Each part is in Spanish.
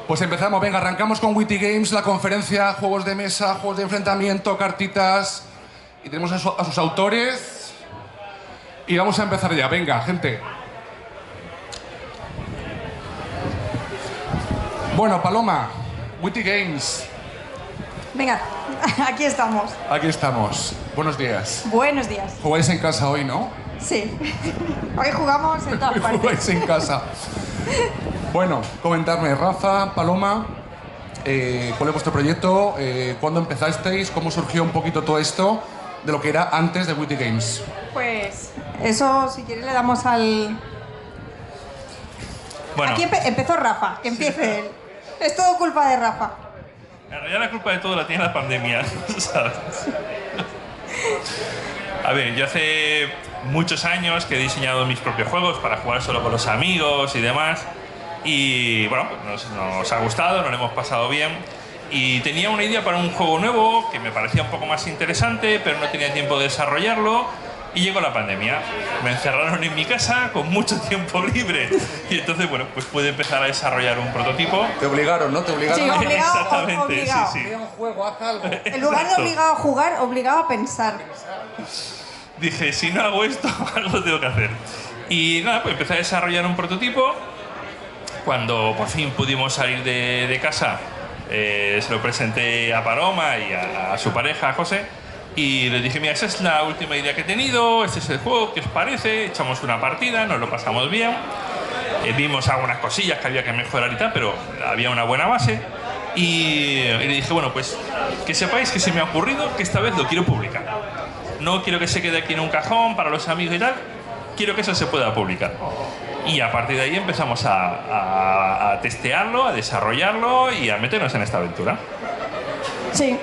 Pues empezamos, venga, arrancamos con Witty Games, la conferencia, juegos de mesa, juegos de enfrentamiento, cartitas. Y tenemos a sus autores. Y vamos a empezar ya, venga, gente. Bueno, Paloma, Witty Games. Venga, aquí estamos. Aquí estamos. Buenos días. Buenos días. Jugáis en casa hoy, ¿no? Sí. Hoy jugamos en todas partes. Jugáis en casa. Bueno, comentarme, Rafa, Paloma, ¿cuál es vuestro proyecto? ¿Cuándo empezasteis? ¿Cómo surgió un poquito todo esto de lo que era antes de Witty Games? Pues eso, si quieres, le damos al... Bueno, Aquí empezó Rafa, que empiece él. Es todo culpa de Rafa. en realidad la culpa de todo la tiene la pandemia, ¿sabes? A ver, yo hace muchos años que he diseñado mis propios juegos para jugar solo con los amigos y demás. Y bueno, pues nos ha gustado, nos lo hemos pasado bien. Y tenía una idea para un juego nuevo que me parecía un poco más interesante, pero no tenía tiempo de desarrollarlo. Y llegó la pandemia. Me encerraron en mi casa con mucho tiempo libre. Y entonces, bueno, pues pude empezar a desarrollar un prototipo. Te obligaron, ¿no? Te obligaron. Sí, a... obligado, Exactamente, obligado. sí. Crea un juego, haz algo. En lugar de obligado a jugar, obligado a pensar. Dije, si no hago esto, algo tengo que hacer. Y nada, pues empecé a desarrollar un prototipo. Cuando por fin pudimos salir de casa, se lo presenté a Paloma y a su pareja, a José. Y les dije, mira, esa es la última idea que he tenido, este es el juego, ¿qué os parece? Echamos una partida, nos lo pasamos bien. Vimos algunas cosillas que había que mejorar y tal, pero había una buena base. Y le dije, bueno, pues que sepáis que se me ha ocurrido que esta vez lo quiero publicar. No quiero que se quede aquí en un cajón para los amigos y tal. Quiero que eso se pueda publicar. Y a partir de ahí empezamos a testearlo, a desarrollarlo y a meternos en esta aventura. Sí,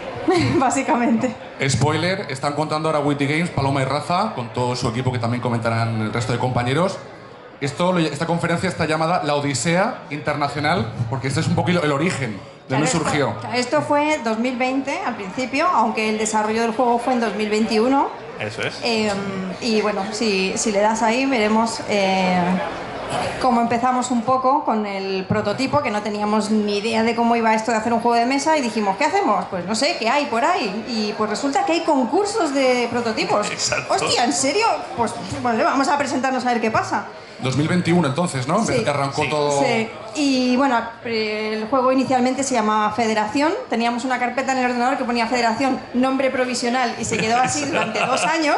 básicamente. Spoiler, están contando ahora Witty Games, Paloma y Rafa, con todo su equipo que también comentarán el resto de compañeros. Esta conferencia está llamada La Odisea Internacional, porque este es un poquito el origen de dónde surgió. Esto fue 2020 al principio, aunque el desarrollo del juego fue en 2021. Eso es. Y bueno, si le das ahí, veremos cómo empezamos un poco con el prototipo, que no teníamos ni idea de cómo iba esto de hacer un juego de mesa, y dijimos, ¿qué hacemos? Pues no sé, ¿qué hay por ahí? Y pues resulta que hay concursos de prototipos. Exacto. Hostia, ¿en serio? Pues bueno, vamos a presentarnos a ver qué pasa. 2021 entonces, ¿no? Sí. Que arrancó Sí. todo... Sí, y bueno, el juego inicialmente se llamaba Federación. Teníamos una carpeta en el ordenador que ponía Federación, nombre provisional, y se quedó así durante 2 años.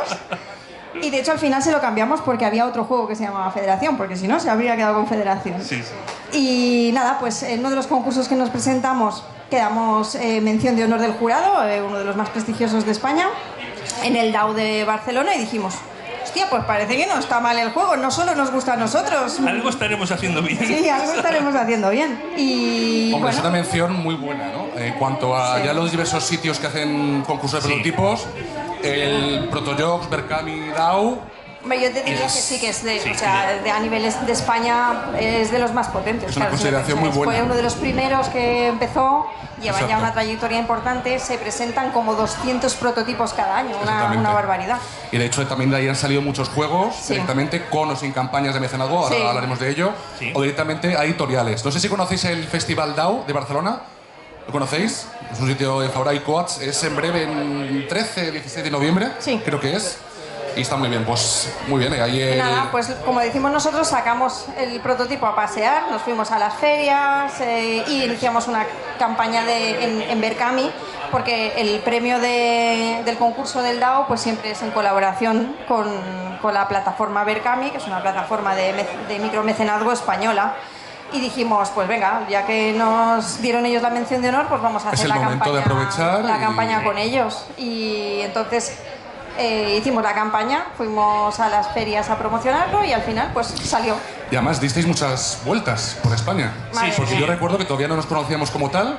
Y de hecho al final se lo cambiamos porque había otro juego que se llamaba Federación, porque si no se habría quedado con Federación. Sí, sí. Y nada, pues en uno de los concursos que nos presentamos quedamos mención de honor del jurado, uno de los más prestigiosos de España, en el DAO de Barcelona, y dijimos, hostia, pues parece que no está mal el juego, no solo nos gusta a nosotros. Algo estaremos haciendo bien. Sí, algo estaremos haciendo bien. Y Hombre, es bueno, una mención muy buena, ¿no? En cuanto a ya los diversos sitios que hacen concursos de Sí. prototipos, el Protojocs, Berkami, DAO... hombre, yo te diría que sí, que es de, Sí, o sea, a niveles de España es de los más potentes. Es una Claro, consideración muy buena. Fue uno de los primeros que empezó, llevan ya Exacto. una trayectoria importante, se presentan como 200 prototipos cada año, Exactamente. una barbaridad. Y de hecho también de ahí han salido muchos juegos Sí. directamente con o sin campañas de mecenazgo, ahora Sí. hablaremos de ello, Sí. o directamente a editoriales. No sé si conocéis el Festival DAO de Barcelona. ¿Lo conocéis? Es un sitio de Fabra y Coats. Es en breve, en 13, 16 de noviembre, Sí. creo que es. Y está muy bien, pues muy bien. Ahí Y nada, pues como decimos nosotros, sacamos el prototipo a pasear, nos fuimos a las ferias y iniciamos una campaña en Berkami, porque el premio del concurso del DAO pues siempre es en colaboración con la plataforma Berkami, que es una plataforma de micromecenazgo española. Y dijimos, pues venga, ya que nos dieron ellos la mención de honor, pues vamos a Es hacer el momento de aprovechar la y- campaña con ellos. Y entonces hicimos la campaña, fuimos a las ferias a promocionarlo y al final pues salió. Y además disteis muchas vueltas por España. Madre Porque mía. yo recuerdo que todavía no nos conocíamos como tal,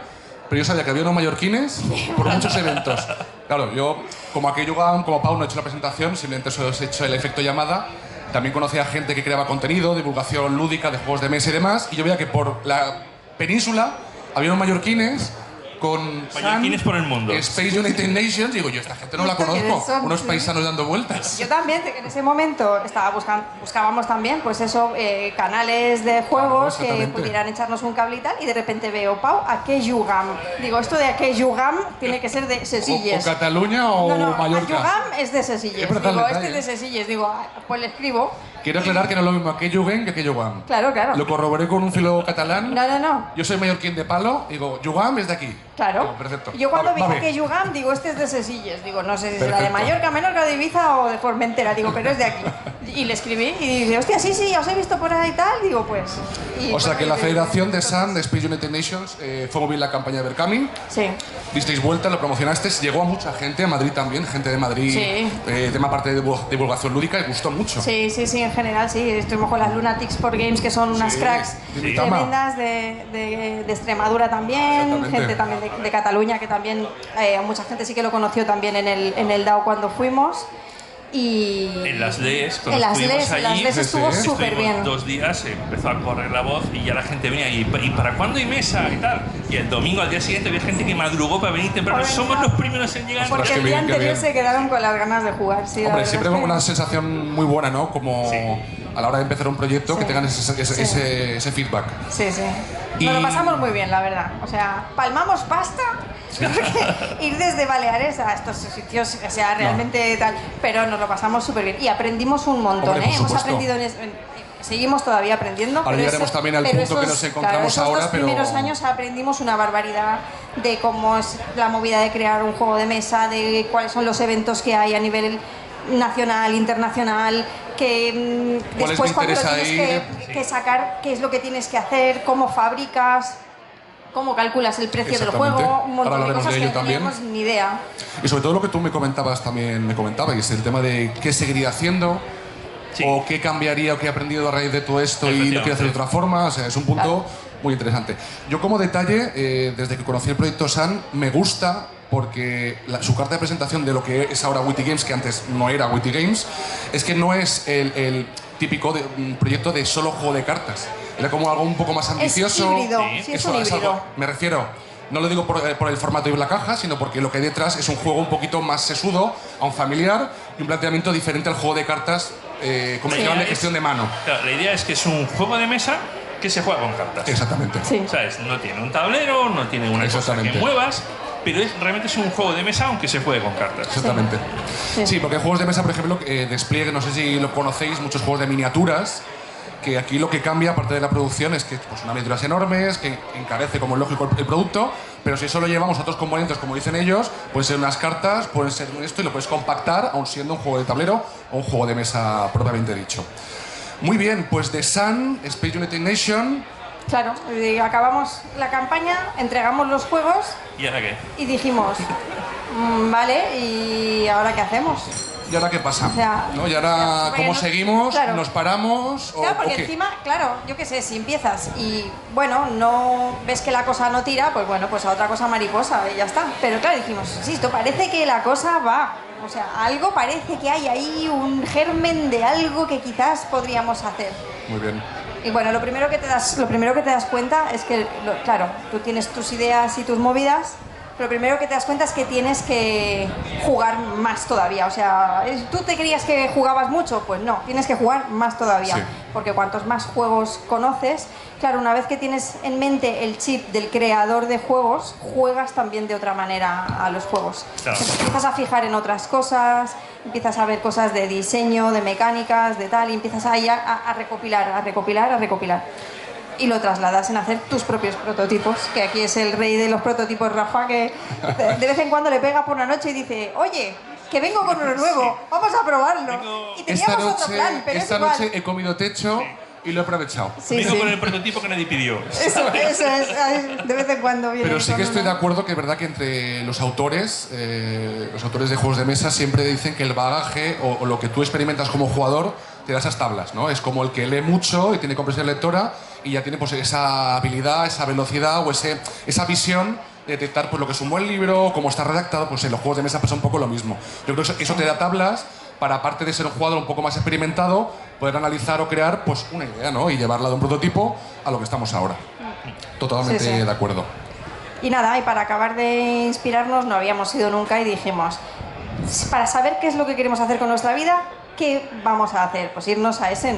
pero yo sabía que había unos mallorquines por muchos eventos. Claro, yo, como aquello, como Pau no he hecho la presentación, simplemente solo he hecho el efecto llamada. También conocía gente que creaba contenido, divulgación lúdica de juegos de mesa y demás, y yo veía que por la península había unos mallorquines con Mallorquines por el mundo. Space United Nations, digo yo, esta gente no la ¿Quiénes conozco, son? unos Sí. paisanos dando vueltas. Yo también, en ese momento buscábamos también, pues eso, canales de juegos que exactamente. pudieran echarnos un cable y tal, y de repente veo, Pau, ¿a qué jugam? Digo, esto de a qué jugam tiene que ser de O Sesilles. Cataluña o No, a Mallorca. jugam es de Sesilles. Es verdad, Digo, detalle. este es de Sesilles. Digo, pues le escribo. Quiero aclarar que no es lo mismo a qué juguen que a qué jugam. Claro. Lo corroboré con un filo catalán. No. Yo soy mallorquín de palo, digo, jugam es de aquí. Claro. Digo, perfecto. Yo cuando vi Va a bé. que jugam, digo, este es de Sesilles. Digo, no sé si será de Perfecto. Mallorca, Menorca, de Ibiza o de Formentera. Digo, pero es de aquí. Y le escribí y dice, hostia, sí, os he visto por ahí y tal. Digo, pues. Y O sea pues, que la y- Federación de SAN, de Space United Nations, fue muy bien la campaña de Berkami. Sí. Disteis vuelta, lo promocionasteis, llegó a mucha gente, a Madrid también, gente de Madrid, Sí. tema parte de divulgación lúdica, y gustó mucho. Sí, en general sí. Estuvimos con las Lunatics Sport Games, que son unas Sí, cracks sí. tremendas de Extremadura también, Exactamente. gente también de Cataluña, que también mucha gente sí que lo conoció también en el DAO cuando fuimos. Y En las LES, en cuando las estuvimos LES, allí, en las LES estuvo sí, súper estuvimos bien. 2 días, empezó a correr la voz y ya la gente venía y ¿para cuándo hay mesa? Y tal. Y el domingo al día siguiente había gente que madrugó para venir temprano. Para venir. Somos los primeros en llegar. Porque qué el día bien, qué anterior bien. se quedaron con las ganas de jugar, sí. la Hombre, verdad siempre es con que- una sensación muy buena, ¿no? Como Sí. a la hora de empezar un proyecto, Sí. que tengan ese feedback. Sí. Y- Nos lo pasamos muy bien, la verdad. O sea, palmamos pasta. Porque ir desde Baleares a estos sitios, o sea, realmente tal. Pero nos lo pasamos súper bien. Y aprendimos un montón, Hombre, por ¿eh? Hemos supuesto. aprendido seguimos todavía aprendiendo. Ahora pero llegaremos también al pero punto que nos encontramos esos ahora, dos pero- primeros años aprendimos una barbaridad de cómo es la movida de crear un juego de mesa, de cuáles son los eventos que hay a nivel nacional, internacional, que ¿Cuáles después me cuando lo interesa tienes ir? que sacar, qué es lo que tienes que hacer, cómo fabricas, cómo calculas el precio del Exactamente. juego, un montón Ahora de hablaremos cosas de que ello no también. teníamos ni idea. Y sobre todo lo que tú me comentabas también, y es el tema de qué seguiría haciendo, Sí. o qué cambiaría o qué he aprendido a raíz de todo esto y lo quiero hacer de otra forma. O sea, es un punto Claro. muy interesante. Yo como detalle, desde que conocí el proyecto SAN, me gusta porque su carta de presentación de lo que es ahora Witty Games, que antes no era Witty Games, es que no es el típico un proyecto de solo juego de cartas. Era como algo un poco más ambicioso. Es híbrido, Sí. sí, es Eso un es híbrido. algo- me refiero, no lo digo por el formato y la caja, sino porque lo que hay detrás es un juego un poquito más sesudo, a un familiar, y un planteamiento diferente al juego de cartas como Sí. el que llaman de gestión de mano. Claro, la idea es que es un juego de mesa que se juega con cartas. Exactamente. Sí. ¿Sabes? No tiene un tablero, no tiene una cosa que Exactamente. muevas, pero realmente es un juego de mesa aunque se juegue con cartas. Exactamente. Sí. Sí, porque hay juegos de mesa, por ejemplo, despliegue, no sé si lo conocéis, muchos juegos de miniaturas, que aquí lo que cambia, aparte de la producción, es que pues, unas miniaturas enormes, que encarece, como es lógico, el producto, pero si solo llevamos otros componentes, como dicen ellos, pueden ser unas cartas, pueden ser esto, y lo puedes compactar, aun siendo un juego de tablero o un juego de mesa propiamente dicho. Muy bien, pues de Sun, Space United Nation, Claro, y acabamos la campaña, entregamos los juegos ¿Y ahora qué? y dijimos, vale, ¿y ahora qué hacemos? ¿y ahora qué pasa? O sea, ¿No? ¿Y ahora porque cómo no- seguimos? claro. ¿Nos paramos? Claro, o porque qué? encima, claro, yo qué sé, si empiezas y, bueno, no ves que la cosa no tira, pues bueno, pues a otra cosa mariposa y ya está. Pero claro, dijimos, sí, esto parece que la cosa va. O sea, algo parece que hay ahí, un germen de algo que quizás podríamos hacer. Muy bien. Y bueno, lo primero que te das cuenta es que, claro, tú tienes tus ideas y tus movidas, pero lo primero que te das cuenta es que tienes que jugar más todavía. O sea, ¿tú te creías que jugabas mucho? Pues no, tienes que jugar más todavía. Sí. Porque cuantos más juegos conoces, claro, una vez que tienes en mente el chip del creador de juegos, juegas también de otra manera a los juegos. Claro. Te empiezas a fijar en otras cosas, empiezas a ver cosas de diseño, de mecánicas, de tal, y empiezas ahí a recopilar. Y lo trasladas en hacer tus propios prototipos, que aquí es el rey de los prototipos, Rafa, que de vez en cuando le pega por la noche y dice, oye, que vengo con uno nuevo, vamos a probarlo. Y teníamos otro plan, pero esta es igual. noche he comido techo y lo he aprovechado. Sí, Vengo sí. con el prototipo que nadie pidió. Eso es, de vez en cuando viene. Pero sí con que estoy de uno. acuerdo que es verdad que entre los autores de juegos de mesa siempre dicen que el bagaje o lo que tú experimentas como jugador te da esas tablas, ¿no? Es como el que lee mucho y tiene comprensión lectora y ya tiene pues esa habilidad, esa velocidad o esa visión de detectar pues, lo que es un buen libro, cómo está redactado, pues en los juegos de mesa pasa un poco lo mismo. Yo creo que eso te da tablas para, aparte de ser un jugador un poco más experimentado, poder analizar o crear pues una idea, ¿no? Y llevarla de un prototipo a lo que estamos ahora. Totalmente Sí, sí. de acuerdo. Y nada, y para acabar de inspirarnos no habíamos ido nunca y dijimos, para saber qué es lo que queremos hacer con nuestra vida, ¿qué vamos a hacer? Pues irnos a Essen.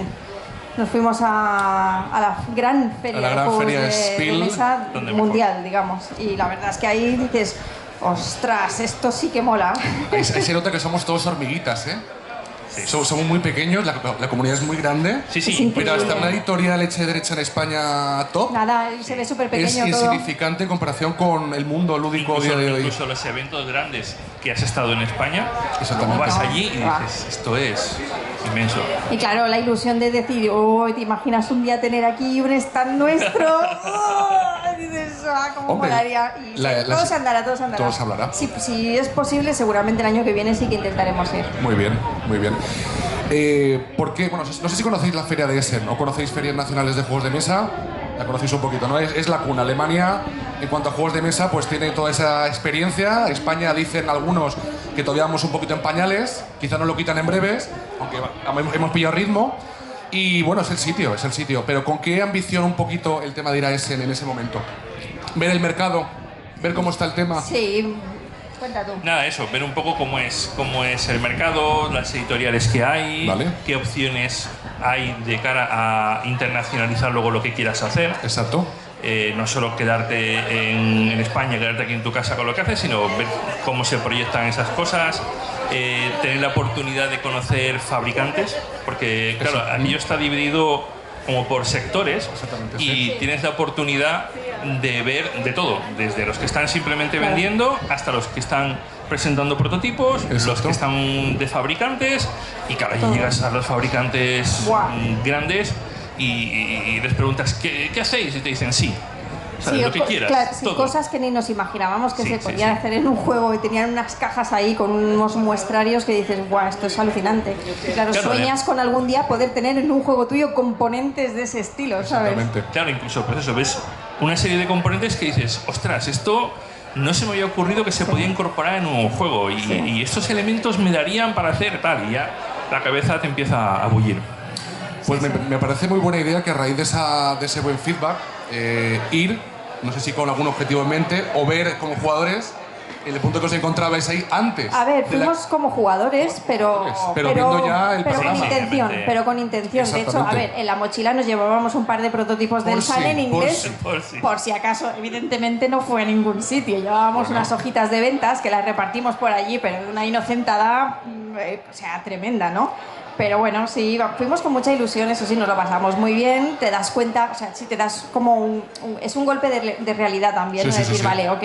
Nos fuimos a la gran feria la de gran juegos feria de Spiel, mesa donde mundial, digamos. Y la verdad es que ahí dices, ostras, esto sí que mola. Ahí se nota que somos todos hormiguitas, ¿eh? Sí. Somos muy pequeños, la comunidad es muy grande. Sí, Es sí. increíble. Pero hasta una editorial hecha y derecha en España top Nada, se ve súper es pequeño todo. insignificante en comparación con el mundo lúdico a Incluso, día de hoy. incluso los eventos grandes que has estado en España, Exactamente. luego vas allí y Ah. dices, esto es inmenso. Y claro, la ilusión de decir, oh, ¿te imaginas un día tener aquí un stand nuestro? Oh, dices, ah, cómo Hombre, molaría. Y todo se andará, todo se andará. todo se hablará. Si es posible, seguramente el año que viene sí que intentaremos ir. Muy bien, muy bien. ¿Por qué? Bueno, no sé si conocéis la feria de Essen o conocéis ferias nacionales de juegos de mesa. La conocéis un poquito, ¿no? Es la cuna. Alemania, en cuanto a juegos de mesa, pues tiene toda esa experiencia. España dicen algunos que todavía vamos un poquito en pañales. Quizá nos lo quitan en breves, aunque hemos pillado ritmo. Y bueno, es el sitio. Pero ¿con qué ambición un poquito el tema de ir a Essen en ese momento? Ver el mercado, ver cómo está el tema. Sí, cuenta tú. Nada, eso, ver un poco cómo es el mercado, las editoriales que hay, Vale. qué opciones hay de cara a internacionalizar luego lo que quieras hacer. Exacto. No solo quedarte en España, quedarte aquí en tu casa con lo que haces, sino ver cómo se proyectan esas cosas, tener la oportunidad de conocer fabricantes, porque claro, aquí está dividido como por sectores. Exactamente, y sí. tienes la oportunidad de ver de todo, desde los que están simplemente Claro. vendiendo hasta los que están presentando prototipos, los Exacto. que están de fabricantes, y claro, ahí Todo. llegas a los fabricantes Buah. Grandes y les preguntas ¿qué hacéis? Y te dicen sí. O sea, Sí, lo que quieras. claro, sí, todo. cosas que ni nos imaginábamos que Sí, se sí, podían sí. hacer en un juego y tenían unas cajas ahí con unos muestrarios que dices, guau, esto es alucinante. Y claro, Claro, sueñas con algún día poder tener en un juego tuyo componentes de ese estilo, ¿sabes? Exactamente. Claro, incluso pues eso, ves una serie de componentes que dices, ostras, esto no se me había ocurrido que se podía incorporar en un juego y estos elementos me darían para hacer tal, y ya la cabeza te empieza a bullir. Pues me parece muy buena idea que a raíz de ese buen feedback, ir, no sé si con algún objetivo en mente, o ver como jugadores el punto que os encontrabais ahí antes. A ver, de la- fuimos como jugadores, pero viendo ya el pero con programa. intención, pero con intención. De hecho, a Exactamente. ver, en la mochila nos llevábamos un par de prototipos del Por SAL si, en inglés, por si. si acaso. Evidentemente no fue a ningún sitio. Llevábamos unas hojitas de ventas que las repartimos por allí, pero de una inocentada, o sea, tremenda, ¿no? Pero bueno, sí, fuimos con mucha ilusión, eso sí, nos lo pasamos muy bien, te das cuenta, o sea, sí te das como es un golpe de realidad también, Sí, ¿no? sí, sí, Decir, sí. vale, ok,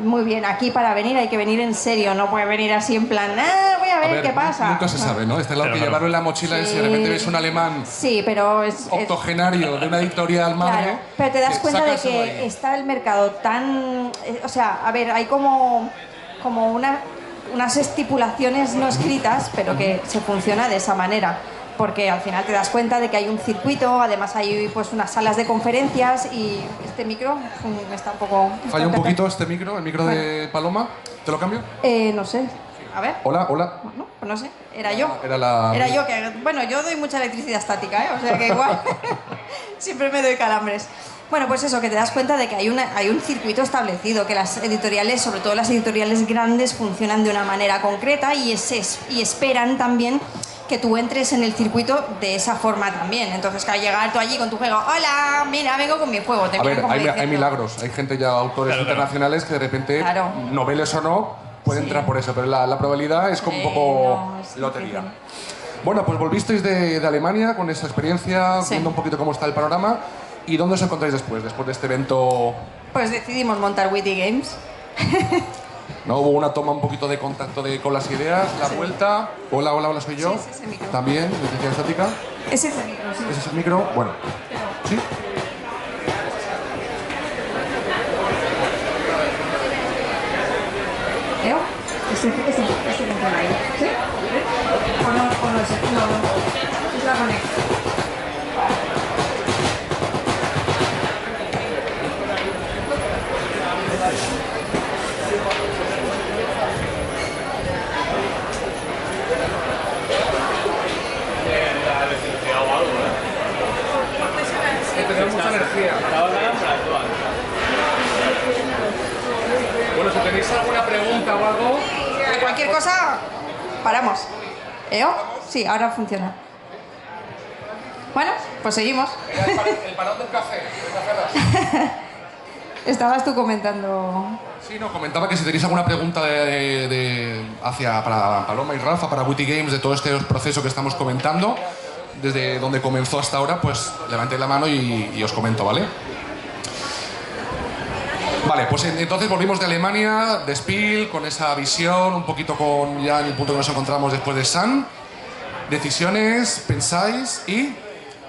muy bien, aquí para venir hay que venir en serio, no puede venir así en plan, voy a ver qué pasa. Nunca se sabe, ¿no? Está claro que Claro. llevarlo en la mochila es si de repente ves un alemán Sí, pero es octogenario de una editorial madre. claro, pero te das que cuenta de sácaselo que ahí. está el mercado tan... o sea, a ver, hay como unas estipulaciones no escritas, pero que se funciona de esa manera. Porque al final te das cuenta de que hay un circuito, además hay pues unas salas de conferencias y este micro está un poco... Falla un poquito este micro, el micro de Paloma. ¿Te lo cambio? No sé, a ver. Hola, hola. No, pues no sé, era yo. Era yo que, bueno, yo doy mucha electricidad estática, ¿eh? O sea que igual siempre me doy calambres. Bueno, pues eso, que te das cuenta de que hay un circuito establecido, que las editoriales, sobre todo las editoriales grandes, funcionan de una manera concreta y esperan también que tú entres en el circuito de esa forma también. Entonces, que al llegar tú allí con tu juego, hola, mira, vengo con mi juego. Te A miran ver, como hay diciendo, milagros. Hay gente ya, autores Claro, claro. internacionales, que de repente, Claro. noveles o no, pueden Sí. entrar por eso. Pero la probabilidad es como un poco no, es lotería. difícil. Bueno, pues volvisteis de Alemania con esa experiencia, Sí. viendo un poquito cómo está el panorama. ¿Y dónde os encontráis después de este evento? Pues decidimos montar Witty Games. ¿No? Hubo una toma un poquito de contacto con las ideas, la vuelta. Hola, hola, hola, soy yo. Sí, ese micro. También, electricidad estática. Ese es el micro, sí. Ese es el micro. Bueno, sí. ¿Leo? Ese control ahí. ¿Sí? ¿O no? ¿O no es ese? No, no. Es la conexión. Tenemos mucha energía. Sí, ahora funciona. Bueno, pues seguimos. El parón del café. Estabas tú comentando... Sí, no, comentaba que si tenéis alguna pregunta para Paloma y Rafa, para Witty Games, de todo este proceso que estamos comentando, desde donde comenzó hasta ahora, pues levantéis la mano y os comento, ¿vale? Vale, pues entonces volvimos de Alemania, de Spiel, con esa visión, un poquito con ya en el punto que nos encontramos después de Sun. Decisiones, pensáis y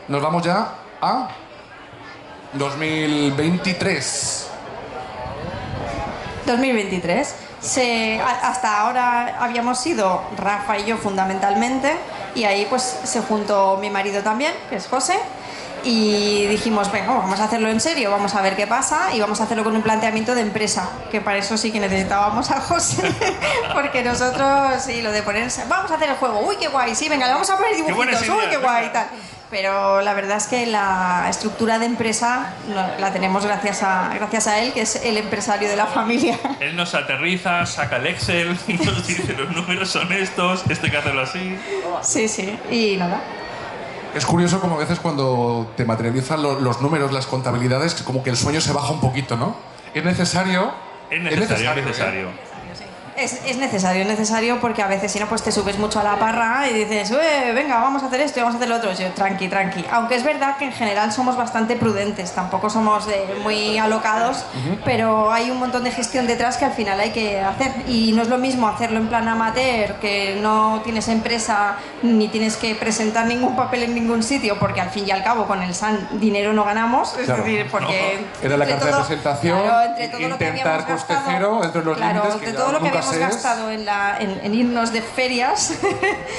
nos vamos ya a 2023. 2023. Hasta ahora habíamos sido Rafa y yo fundamentalmente, y ahí pues se juntó mi marido también, que es José, y dijimos, venga, vamos a hacerlo en serio, vamos a ver qué pasa y vamos a hacerlo con un planteamiento de empresa, que para eso sí que necesitábamos a José, porque nosotros, sí, lo de ponerse, vamos a hacer el juego, uy, qué guay, sí, venga, le vamos a poner dibujitos, uy, qué guay y tal. Pero la verdad es que la estructura de empresa la tenemos gracias a él, que es el empresario de la familia. Él nos aterriza, saca el Excel, nos dice los números son estos, esto hay que hacerlo así. Sí, sí, y nada. Es curioso como a veces cuando te materializan los números, las contabilidades, como que el sueño se baja un poquito, ¿no? Es necesario. Es necesario. Es necesario porque a veces si no pues te subes mucho a la parra y dices, venga, vamos a hacer esto y vamos a hacer lo otro. Yo, tranqui. Aunque es verdad que en general somos bastante prudentes, tampoco somos muy alocados, pero hay un montón de gestión detrás que al final hay que hacer. Y no es lo mismo hacerlo en plan amateur, que no tienes empresa ni tienes que presentar ningún papel en ningún sitio, porque al fin y al cabo con el SAN dinero no ganamos. Claro. Es decir, porque... No. Era la carta de presentación, claro, entre todo lo que intentar habíamos coste gastado, cero, entre los límites entre que todo lo que nunca habíamos se gastado en irnos de ferias.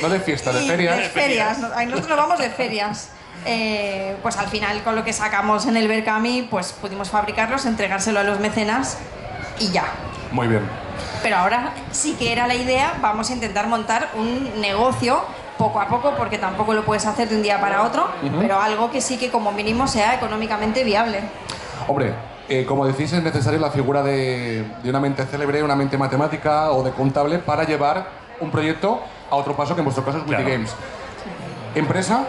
No de fiesta, de ferias. De ferias. Nosotros nos vamos de ferias. Pues al final con lo que sacamos en el Berkami pues pudimos fabricarlos, entregárselo a los mecenas y ya. Muy bien. Pero ahora sí que era la idea, vamos a intentar montar un negocio poco a poco, porque tampoco lo puedes hacer de un día para otro, pero algo que sí que como mínimo sea económicamente viable. Hombre, como decís, es necesaria la figura de una mente célebre, una mente matemática o de contable para llevar un proyecto a otro paso, que en vuestro caso es Witty Games. Empresa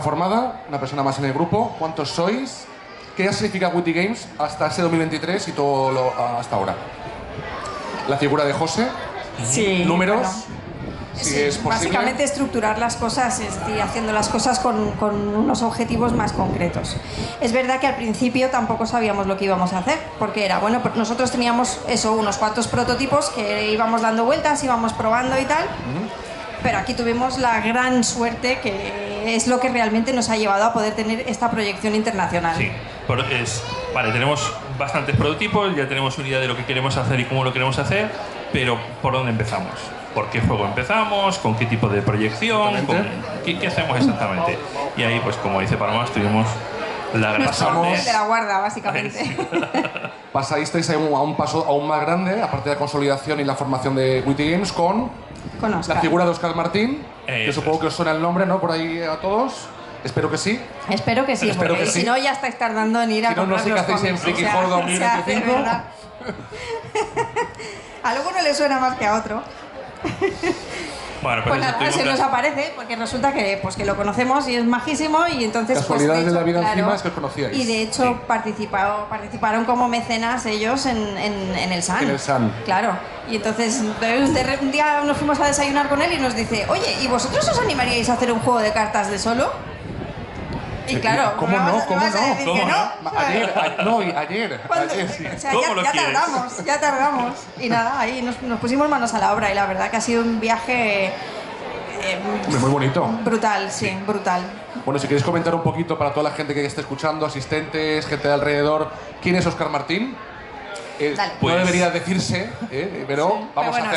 formada, una persona más en el grupo. ¿Cuántos sois? ¿Qué significa Witty Games hasta ese 2023 y todo hasta ahora? La figura de José. Sí, números. Bueno. Si es posible. Básicamente estructurar las cosas, es decir, haciendo las cosas con unos objetivos más concretos. Es verdad que al principio tampoco sabíamos lo que íbamos a hacer, porque era, bueno, nosotros teníamos unos cuantos prototipos que íbamos dando vueltas, íbamos probando y tal, pero aquí tuvimos la gran suerte, que es lo que realmente nos ha llevado a poder tener esta proyección internacional. Sí, vale, tenemos bastantes prototipos, ya tenemos una idea de lo que queremos hacer y cómo lo queremos hacer, pero ¿por dónde empezamos? ¿Por qué juego empezamos? ¿Con qué tipo de proyección? ¿Qué hacemos exactamente? Y ahí, pues como dice Paloma, tuvimos la gran suerte de la guarda, básicamente. Pasasteis a un paso aún más grande, aparte de la consolidación y la formación de Witty Games, con Oscar. La figura de Óscar Martín, que supongo que os suena el nombre, ¿no? Por ahí a todos. Espero que sí. Espero que sí, porque si no ya estáis tardando en ir a comprar los cómics. Si no sé qué hacéis en Friki Hall 2025. A alguno le suena más que a otro. Bueno, pues nada, se nos aparece, porque resulta que lo conocemos y es majísimo, y entonces... Casualidades de la vida claro, encima es que os conocíais. Y de hecho participaron como mecenas ellos en el SAN. En el SAN. Claro. Y entonces un día nos fuimos a desayunar con él y nos dice, oye, ¿y vosotros os animaríais a hacer un juego de cartas de solo? Y claro, ¿cómo no? Ayer. Sí. O sea, ya tardamos. Y nada, ahí nos pusimos manos a la obra, y la verdad que ha sido un viaje muy bonito. Brutal, sí, brutal. Bueno, si queréis comentar un poquito para toda la gente que esté escuchando, asistentes, gente de alrededor, ¿quién es Óscar Martín? No debería decirse, pero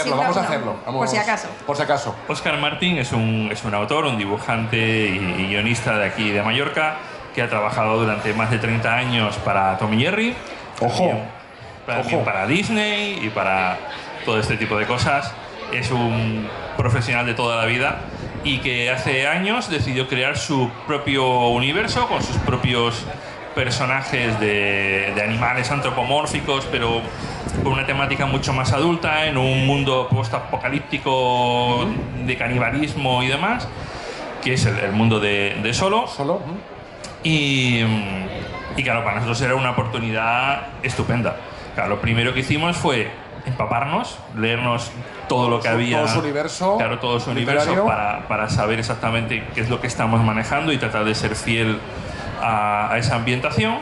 sí, vamos a hacerlo. Por si acaso. Por si acaso. Óscar Martín es un autor, un dibujante y guionista de aquí de Mallorca, que ha trabajado durante más de 30 años para Tom y Jerry. ¡Ojo! También para Disney y para todo este tipo de cosas. Es un profesional de toda la vida y que hace años decidió crear su propio universo con sus propios personajes de animales antropomórficos, pero con una temática mucho más adulta, en un mundo post-apocalíptico de canibalismo y demás, que es el mundo de Solo. Y claro, para nosotros era una oportunidad estupenda. Claro, lo primero que hicimos fue empaparnos, leernos todo lo que había. Todo su universo. Claro, todo su universo para saber exactamente qué es lo que estamos manejando y tratar de ser fiel a esa ambientación.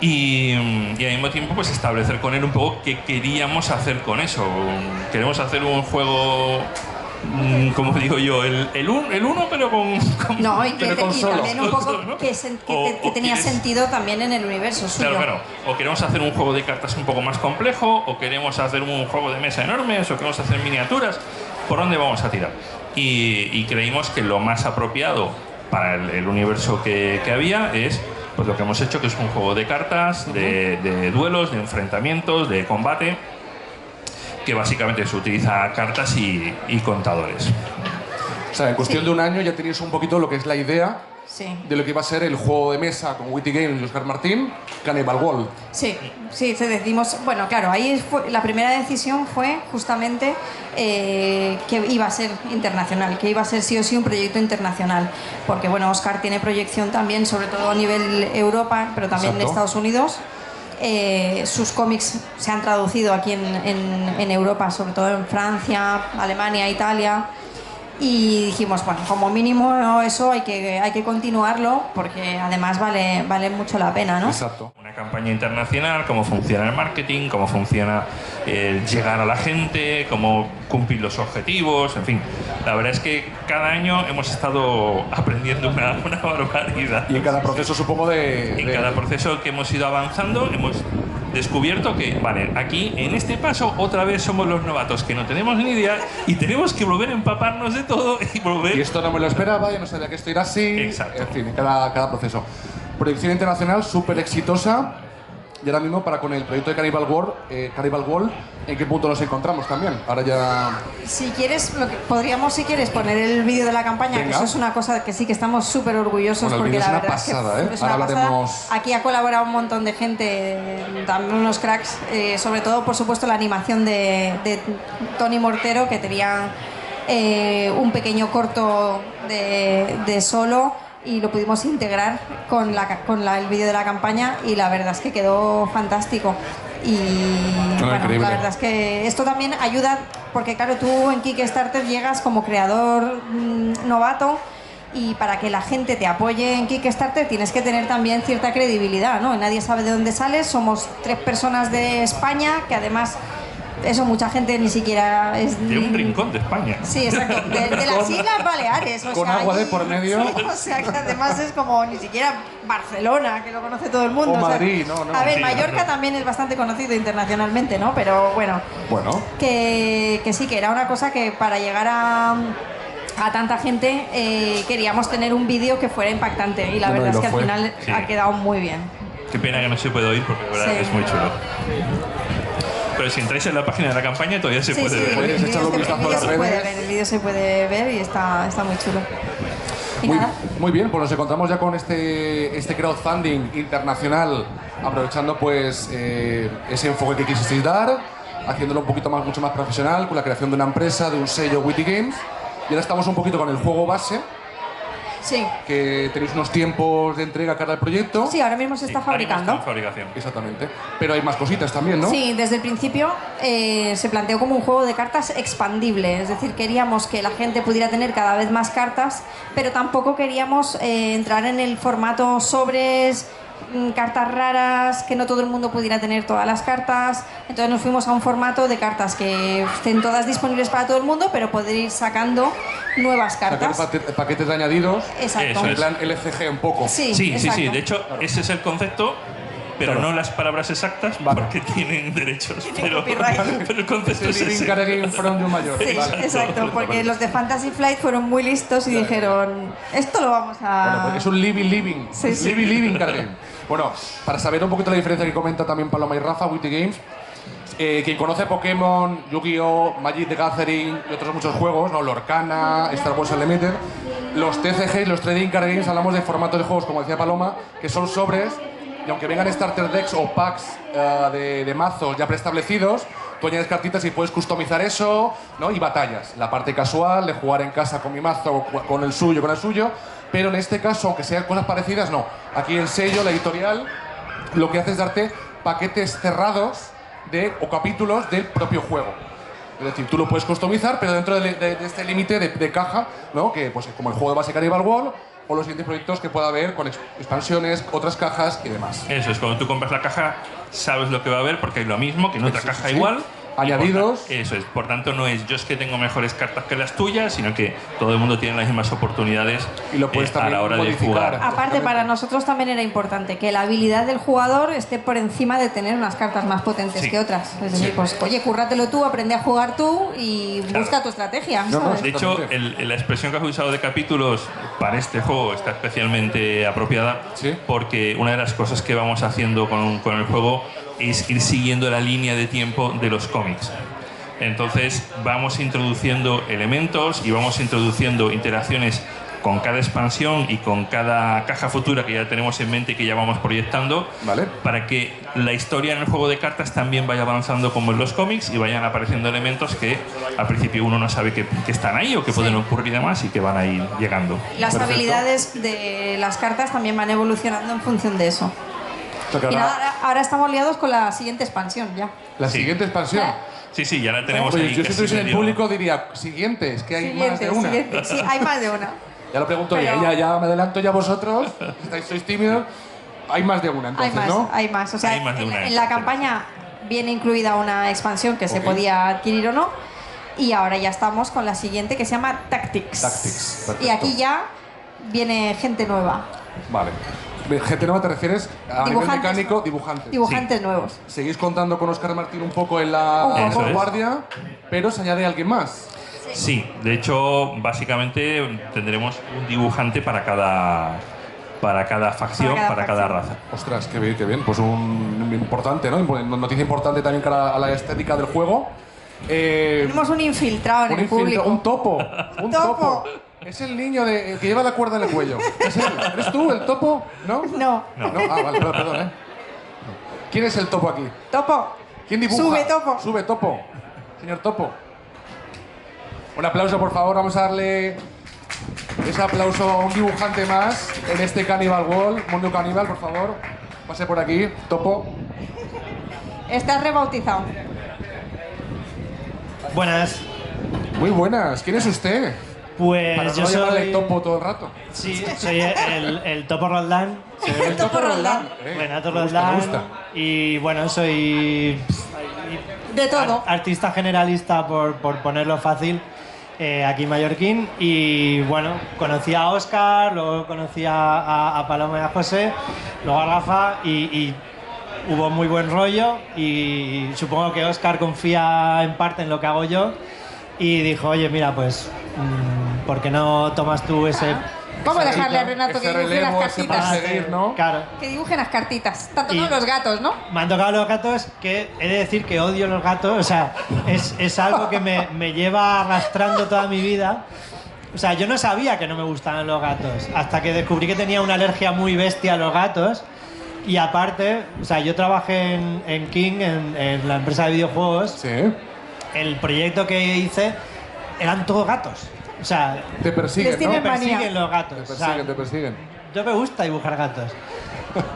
Y al mismo tiempo pues establecer con él un poco qué queríamos hacer con eso. Queremos hacer un juego, como digo yo, el uno pero con no, y pero con también un poco ¿no? que tenía sentido también en el universo suyo. Claro. O queremos hacer un juego de cartas un poco más complejo, o queremos hacer un juego de mesa enormes, o queremos hacer miniaturas. ¿Por dónde vamos a tirar? Y creímos que lo más apropiado para el universo que había es pues lo que hemos hecho, que es un juego de cartas, de duelos, de enfrentamientos, de combate, que básicamente se utiliza cartas y contadores. O sea, en cuestión de un año ya tenéis un poquito lo que es la idea de lo que iba a ser el juego de mesa con Witty Games y Oscar Martín, Cannibal World. Sí, te decimos... Bueno, claro, ahí la primera decisión fue justamente que iba a ser internacional, que iba a ser sí o sí un proyecto internacional. Porque, bueno, Oscar tiene proyección también, sobre todo a nivel Europa, pero también en Estados Unidos. Sus cómics se han traducido aquí en Europa, sobre todo en Francia, Alemania, Italia. Y dijimos, bueno, como mínimo eso hay que continuarlo porque además vale mucho la pena, ¿no? Exacto. Una campaña internacional, cómo funciona el marketing, cómo funciona el llegar a la gente, cómo cumplir los objetivos, en fin. La verdad es que cada año hemos estado aprendiendo una barbaridad. Y en cada proceso, supongo, En cada proceso que hemos ido avanzando, hemos descubierto que, vale, aquí en este paso otra vez somos los novatos que no tenemos ni idea y tenemos que volver a empaparnos de todo y volver... Y esto no me lo esperaba, yo no sabía que esto era así. Exacto. En fin, cada proceso. Proyección internacional súper exitosa. Y ahora mismo, para con el proyecto de Cannibal World, ¿en qué punto nos encontramos también? Ahora ya... Si quieres, podríamos, si quieres, poner el vídeo de la campaña, Venga. que eso es una cosa que sí que estamos súper orgullosos, Bueno, el porque vídeo la es una verdad pasada, es que es Ahora una pasada. hablaremos... Aquí ha colaborado un montón de gente, también unos cracks, sobre todo, por supuesto, la animación de Tony Mortero, que tenía un pequeño corto de Solo, y lo pudimos integrar con el vídeo de la campaña y la verdad es que quedó fantástico. Y bueno, increíble. la verdad es que esto también ayuda porque claro, tú en Kickstarter llegas como creador novato y para que la gente te apoye en Kickstarter tienes que tener también cierta credibilidad, ¿no? Nadie sabe de dónde sales, somos 3 personas de España que además... Eso mucha gente ni siquiera es... De un rincón de España. Sí, exacto. De las Islas Baleares. Con agua de por medio. O sea, que además es como ni siquiera Barcelona, que lo conoce todo el mundo. O Madrid, sea, no. A ver, Sí, Mallorca claro. también es bastante conocido internacionalmente, ¿no? Pero bueno. Que sí, que era una cosa que para llegar a tanta gente queríamos tener un vídeo que fuera impactante. Y la verdad es que al final Sí. ha quedado muy bien. Qué pena que no se puede oír porque la verdad Sí. es muy chulo. Pero si entráis en la página de la campaña todavía se puede ver. Puedes echarle un vistazo a las redes. El vídeo se puede ver y está muy chulo. Y nada. Muy bien, pues nos encontramos ya con este crowdfunding internacional, aprovechando pues ese enfoque que quisisteis dar, haciéndolo un poquito mucho más profesional, con la creación de una empresa, de un sello Witty Games. Y ahora estamos un poquito con el juego base, Sí. que tenéis unos tiempos de entrega cara al proyecto. Sí, ahora mismo se está Sí, ahora mismo fabricando. está en fabricación. Exactamente. Pero hay más cositas también, ¿no? Sí, desde el principio se planteó como un juego de cartas expandible, es decir, queríamos que la gente pudiera tener cada vez más cartas, pero tampoco queríamos entrar en el formato sobres, cartas raras, que no todo el mundo pudiera tener todas las cartas. Entonces nos fuimos a un formato de cartas que estén todas disponibles para todo el mundo, pero poder ir sacando nuevas Sacar cartas. paquetes de añadidos. Exacto. Eso En es. plan LCG un poco. Sí. exacto. De hecho, ese es el concepto, pero Claro. no las palabras exactas porque tienen derechos. Pero el concepto es Living ese. Card Game from You Mayor. Sí, Vale. exacto, porque los de Fantasy Flight fueron muy listos y dijeron, esto lo vamos a... Bueno, pues es un living. Sí, sí. Living card game. Bueno, para saber un poquito la diferencia que comenta también Paloma y Rafa, Witty Games, quien conoce Pokémon, Yu-Gi-Oh, Magic the Gathering y otros muchos juegos, ¿no? Lorcana, Star Wars Unlimited, los TCG, los Trading Card Games, hablamos de formatos de juegos, como decía Paloma, que son sobres y aunque vengan starter decks o packs de mazos ya preestablecidos, tú añades cartitas y puedes customizar eso, ¿no? Y batallas. La parte casual de jugar en casa con mi mazo, con el suyo, pero en este caso, aunque sean cosas parecidas, no. Aquí el sello, la editorial, lo que hace es darte paquetes cerrados o capítulos del propio juego. Es decir, tú lo puedes customizar, pero dentro de este límite de caja, ¿no? Que pues como el juego de base Cannibal World o los siguientes proyectos que pueda haber con expansiones, otras cajas y demás. Eso es, cuando tú compras la caja, sabes lo que va a haber porque hay lo mismo que en otra caja igual. Añadidos. Eso es, por tanto no es yo es que tengo mejores cartas que las tuyas, sino que todo el mundo tiene las mismas oportunidades y lo puedes a también la hora de modificar. jugar. Aparte, para nosotros también era importante que la habilidad del jugador esté por encima de tener unas cartas más potentes Sí. que otras. Es decir, pues oye, cúrratelo tú, aprende a jugar tú y busca tu estrategia. ¿sabes? De hecho, la expresión que has usado de capítulos para este juego está especialmente apropiada, Sí. porque una de las cosas que vamos haciendo con el juego es ir siguiendo la línea de tiempo de los cómics. Entonces vamos introduciendo elementos y vamos introduciendo interacciones con cada expansión y con cada caja futura que ya tenemos en mente y que ya vamos proyectando, Vale. para que la historia en el juego de cartas también vaya avanzando como en los cómics y vayan apareciendo elementos que al principio uno no sabe que están ahí o que pueden ocurrir y demás y que van a ir llegando. Las Perfecto. habilidades de las cartas también van evolucionando en función de eso. O sea que Y ahora, nada, ahora estamos liados con la siguiente expansión ya. la Sí. siguiente expansión. Sí, ya la tenemos Oye, ahí. yo si casi estuviese en el medio- público diría, siguiente, es que hay más de una. Siguiente. Sí, hay más de una. Ya lo pregunto Pero- bien, ya me adelanto ya vosotros, sois tímidos. Hay más de una, Hay entonces, más, ¿no? hay más. O sea, Hay más de una, en la entonces. campaña viene incluida una expansión que se Ok. podía adquirir o no. Y ahora ya estamos con la siguiente que se llama Tactics. Tactics, perfecto. Y aquí ya viene gente nueva. Vale. Gente nueva, ¿te refieres a nivel Dibujantes. mecánico? Dibujantes. Dibujantes nuevos. Seguís contando con Óscar Martín un poco en la Un poco. vanguardia, pero se añade alguien más. Sí, de hecho, básicamente tendremos un dibujante para cada facción, para cada raza. Ostras, qué bien. Pues un importante, ¿no? Noticia importante también cara a la estética del juego. Tenemos un infiltrado en el público. Un topo. Un Topo. topo. Es el niño el que lleva la cuerda en el cuello. ¿Es él? ¿Eres tú, el topo? ¿No? No. ¿No? Ah, vale, perdón, ¿eh? ¿Quién es el topo aquí? Topo. ¿Quién dibuja? Sube, Topo. Sube, topo. Señor Topo. Un aplauso, por favor. Vamos a darle ese aplauso a un dibujante más en este Cannibal World. Mundo Caníbal, por favor. Pase por aquí, Topo. Estás rebautizado. Buenas, Muy buenas. ¿Quién es usted? pues Para yo no llamarle soy... Topo todo el rato. Sí, soy el Topo Roldán. El Topo Roldán. Renato me Roldán. gusta. Y bueno, soy De todo. artista generalista, por ponerlo fácil, aquí en Mallorquín. Y bueno, conocí a Óscar, luego conocí a Paloma y a José, luego a Rafa y hubo muy buen rollo. Y supongo que Óscar confía en parte en lo que hago yo. Y dijo, oye, mira, pues, ¿por qué no tomas tú ese...? Vamos a dejarle a Renato que ese dibuje las relevo, ese cartitas. perseguir, ¿no? Claro. Que dibujen las cartitas. Tanto Y- como los gatos, ¿no? Me han tocado los gatos, que he de decir que odio los gatos. O sea, es algo que me lleva arrastrando toda mi vida. O sea, yo no sabía que no me gustaban los gatos, hasta que descubrí que tenía una alergia muy bestia a los gatos. Y aparte, o sea, yo trabajé en King, en la empresa de videojuegos. Sí. El proyecto que hice eran todos gatos. O sea, Te persiguen, Les ¿no? tienen me persiguen manía. los gatos. Te O sea, persiguen, te persiguen. yo me gusta dibujar gatos.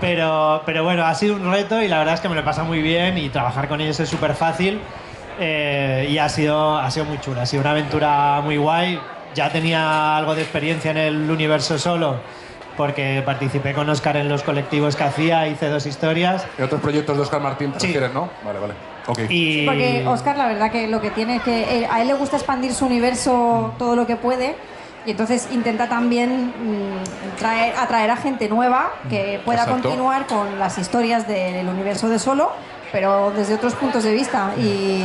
Pero bueno, ha sido un reto y la verdad es que me lo pasa muy bien y trabajar con ellos es súper fácil. Y ha sido muy chulo. Ha sido una aventura muy guay. Ya tenía algo de experiencia en el universo solo, porque participé con Óscar en los colectivos que hacía, hice 2 historias. ¿Y otros proyectos de Óscar Martín te Sí. refieres, no? Vale. Ok. Y Porque Oscar, la verdad que lo que tiene es que a él le gusta expandir su universo todo lo que puede y entonces intenta también atraer a gente nueva que pueda Exacto. continuar con las historias del universo de Solo, pero desde otros puntos de vista. Y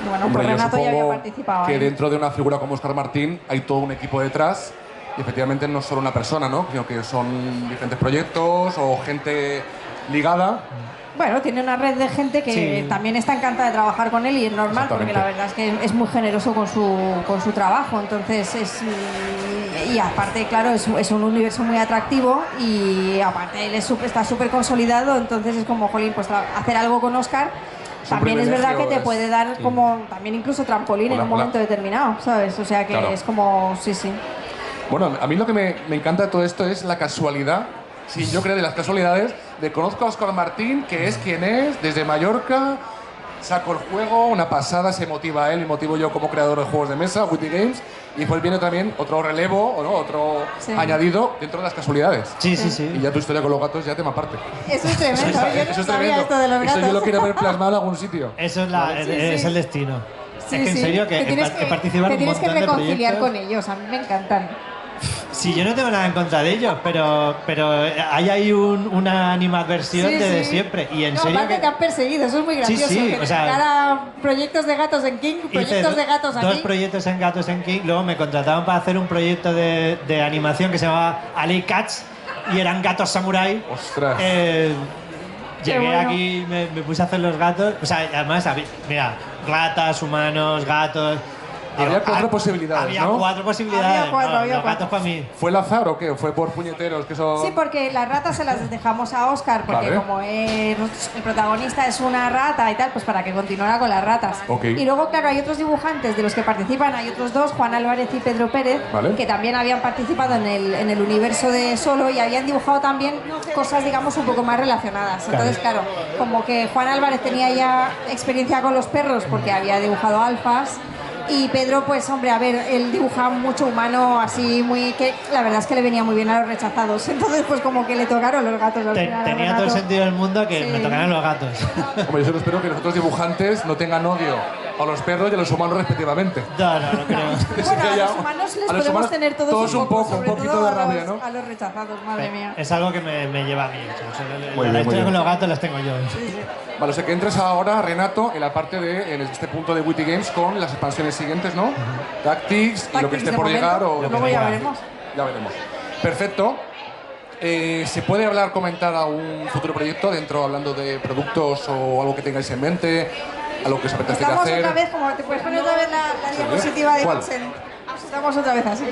bueno, Hombre, pues yo Renato ya había supongo participado. que ahí. dentro de una figura como Óscar Martín hay todo un equipo detrás y efectivamente no es solo una persona, ¿no? Sino que son diferentes proyectos o gente ligada. Bueno, tiene una red de gente que Sí. también está encantada de trabajar con él y es normal porque Exactamente. la verdad es que es muy generoso con su trabajo. Entonces y aparte, claro, es un universo muy atractivo y aparte él está súper consolidado, entonces es como, jolín, pues hacer algo con Oscar Es un también es verdad que privilegio, te puede dar como también incluso trampolín en Hola, un hola. momento determinado, ¿sabes? O sea que Claro. es como, sí. Bueno, a mí lo que me encanta de todo esto es la casualidad, sin yo creer en las casualidades, de conozco a Óscar Martín, que es quien es, desde Mallorca, saco el juego, una pasada, se motiva él y motivo yo como creador de juegos de mesa, Witty Games, y después viene también otro relevo, o no, otro Sí. añadido dentro de las casualidades. Sí. Y ya tu historia con los gatos ya tema aparte. Eso es tremendo, yo no Eso es sabía tremendo. esto de los Eso yo gatos. lo quiero ver plasmado en algún sitio. Eso es, Sí, es sí. el destino. Sí, es que en sí. serio que tienes he participado en un tienes que montón de reconciliar proyectos. con ellos, a mí me encantan. Sí, yo no tengo nada en contra de ellos, pero hay ahí una animadversión Sí, desde sí. siempre. Y en No, serio aparte que te han perseguido, eso es muy gracioso. sí, que o sea, cara proyectos de gatos en King, hice proyectos de gatos dos aquí. proyectos en Gatos en King, luego me contrataron para hacer un proyecto de animación que se llamaba Ali Cats y eran gatos samurái. Ostras. Llegué bueno. aquí, me puse a hacer los gatos, o sea, además, mira, ratas, humanos, gatos. Había cuatro ah, posibilidades, Había ¿no? 4 posibilidades. Había cuatro, no, había los cuatro. gatos para mí. ¿Fue el azar o qué? ¿Fue por puñeteros? Que son... Sí, porque las ratas se las dejamos a Oscar, porque Vale. como el protagonista es una rata y tal, pues para que continuara con las ratas. Ok. Y luego, claro, hay otros dibujantes de los que participan, hay otros dos, Juan Álvarez y Pedro Pérez, Vale. que también habían participado en el universo de Solo y habían dibujado también cosas, digamos, un poco más relacionadas. Entonces, claro, como que Juan Álvarez tenía ya experiencia con los perros porque había dibujado alfas. Y Pedro, pues hombre, a ver, él dibuja mucho humano así muy... que la verdad es que le venía muy bien a los rechazados. Entonces, pues como que le tocaron los gatos al final. Tenía todo el sentido del mundo que Sí. me tocaran los gatos. Hombre, yo solo espero que los otros dibujantes no tengan odio a los perros y a los humanos respectivamente. No creo. Bueno, a Ya- los humanos les a los podemos humanos tener todos un poco, un sobre poquito todo de a los- rabia, ¿no? A los rechazados, madre mía. Es algo que me lleva a mí. O sea, Muy bien, la muy historia bien. con los gatos las tengo yo. Vale, o sea que entres ahora, Renato, en la parte de, en este punto de Witty Games con las expansiones siguientes, ¿no? Tactics y lo que Tactics esté de por momento, llegar o... luego ya veremos. Ya veremos. Perfecto. ¿Se puede hablar, comentar a un futuro proyecto dentro, hablando de productos o algo que tengáis en mente? ¿Algo que os apetece Estamos hacer? otra vez, como te puedes poner otra vez la diapositiva de ¿Cuál? Vincent. Estamos otra vez así.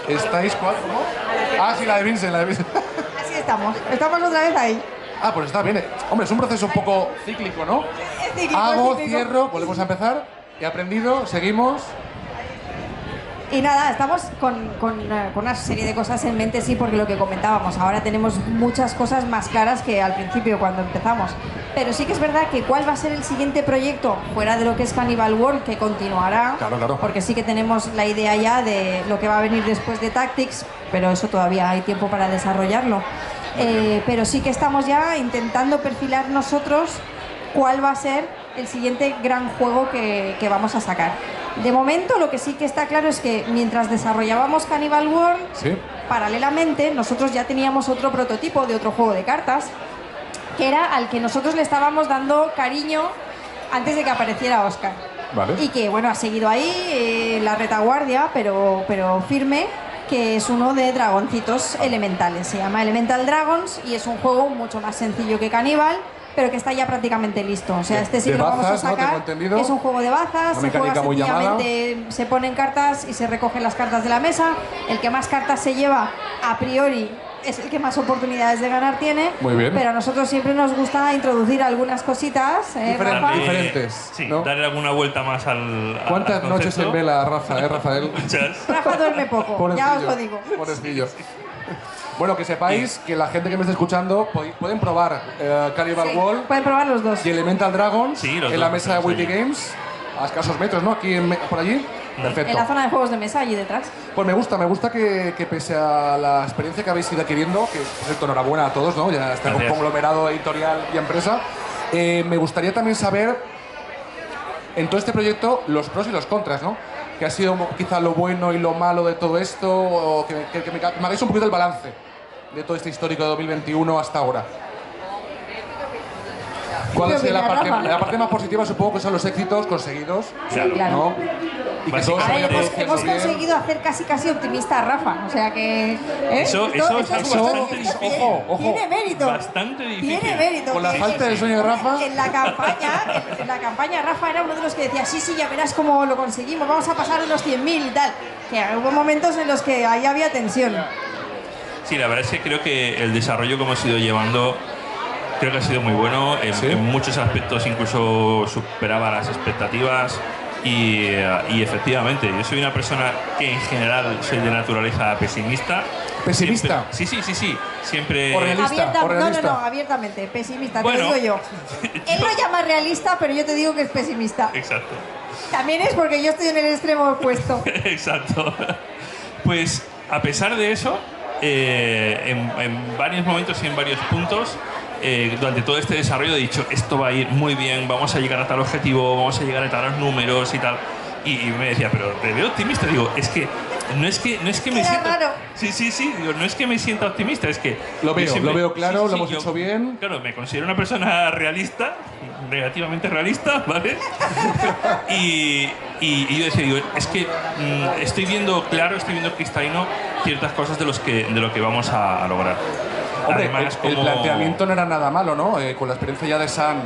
¿Estáis cuál? ¿Cómo? Ah, sí, la de Vincent, la de Vincent. Así estamos. Estamos otra vez ahí. Ah, pues está bien. Hombre, es un proceso un poco cíclico, ¿no? Es cíclico, Hago, es cíclico. cierro, volvemos a empezar. He aprendido, seguimos. Y nada, estamos con una serie de cosas en mente, sí, porque lo que comentábamos, ahora tenemos muchas cosas más claras que al principio cuando empezamos. Pero sí que es verdad que cuál va a ser el siguiente proyecto, fuera de lo que es Cannibal World, que continuará, Claro, claro. porque sí que tenemos la idea ya de lo que va a venir después de Tactics, pero eso todavía hay tiempo para desarrollarlo. Pero sí que estamos ya intentando perfilar nosotros cuál va a ser el siguiente gran juego que vamos a sacar. De momento, lo que sí que está claro es que mientras desarrollábamos Cannibal World, Sí. paralelamente nosotros ya teníamos otro prototipo de otro juego de cartas, que era al que nosotros le estábamos dando cariño antes de que apareciera Oscar. Vale. Y que, bueno, ha seguido ahí la retaguardia, pero firme, que es uno de dragoncitos elementales. Se llama Elemental Dragons y es un juego mucho más sencillo que Cannibal, pero que está ya prácticamente listo. O sea, este sí De que lo vamos a bazas, ¿no? sacar. Tengo entendido. Es un juego de bazas, Una se juega mecánica muy llamada. sencillamente, se ponen cartas y se recogen las cartas de la mesa. El que más cartas se lleva, a priori, es el que más oportunidades de ganar tiene. Muy bien. Pero a nosotros siempre nos gusta introducir algunas cositas, Rafa. Diferentes, Sí, ¿no? darle alguna vuelta más al. ¿Cuántas al noches concepto. en vela, Rafa, Rafael? Muchas. Rafa duerme poco, ya os lo digo. Pobrecillo. Bueno, que sepáis que la gente que me está escuchando pueden probar Cannibal Sí, World pueden probar los dos. y Elemental Dragons Sí, los en la dos mesa de los Witty tenemos Games, a escasos metros, ¿no? Aquí por allí. Perfecto. En la zona de juegos de mesa, allí detrás. Pues me gusta que pese a la experiencia que habéis ido adquiriendo, que por cierto, enhorabuena a todos, ¿no? Ya está un Gracias. conglomerado editorial y empresa. Me gustaría también saber, en todo este proyecto, los pros y los contras, ¿no? Que ha sido quizá lo bueno y lo malo de todo esto, o que me hagáis un poquito el balance de todo este histórico de 2021 hasta ahora. ¿Cuál ¿Qué ha sido la opinas, parte, Rafa? la parte más positiva? Supongo que son los éxitos conseguidos, Claro. Claro. ¿no? Y que todo se A ver, vaya hemos produciendo bien. conseguido hacer casi optimista a Rafa, o sea que... Eso es bastante difícil. Ojo. Tiene mérito. Bastante difícil. Tiene mérito. Con la Sí, falta sí, de sí. sueño de Rafa. En la campaña Rafa era uno de los que decía, sí, ya verás cómo lo conseguimos, vamos a pasar de los 100.000 y tal. Que hubo momentos en los que ahí había tensión. Sí, la verdad es que creo que el desarrollo que hemos ido llevando creo que ha sido muy bueno. En muchos aspectos incluso superaba las expectativas. Y efectivamente, yo soy una persona que en general soy de naturaleza pesimista. ¿Pesimista? Siempre, sí. Siempre. ¿O realista? No, abiertamente, pesimista, Bueno, te lo digo yo. Él lo llama realista, pero yo te digo que es pesimista. Exacto. También es porque yo estoy en el extremo opuesto. Exacto. Pues a pesar de eso, en varios momentos y en varios puntos, durante todo este desarrollo he dicho, esto va a ir muy bien, vamos a llegar a tal objetivo, vamos a llegar a tal números y tal. Y me decía, pero te veo optimista. Digo, es que no es que me Era sienta... raro. Sí, digo, no es que me sienta optimista, es que... Lo yo veo claro, lo hemos yo, hecho bien. Claro, me considero una persona realista, negativamente realista, ¿vale? y yo decía, digo, es que estoy viendo claro, estoy viendo cristalino ciertas cosas de lo que vamos a lograr. Hombre, Además, el como... planteamiento no era nada malo, ¿no? Con la experiencia ya de San,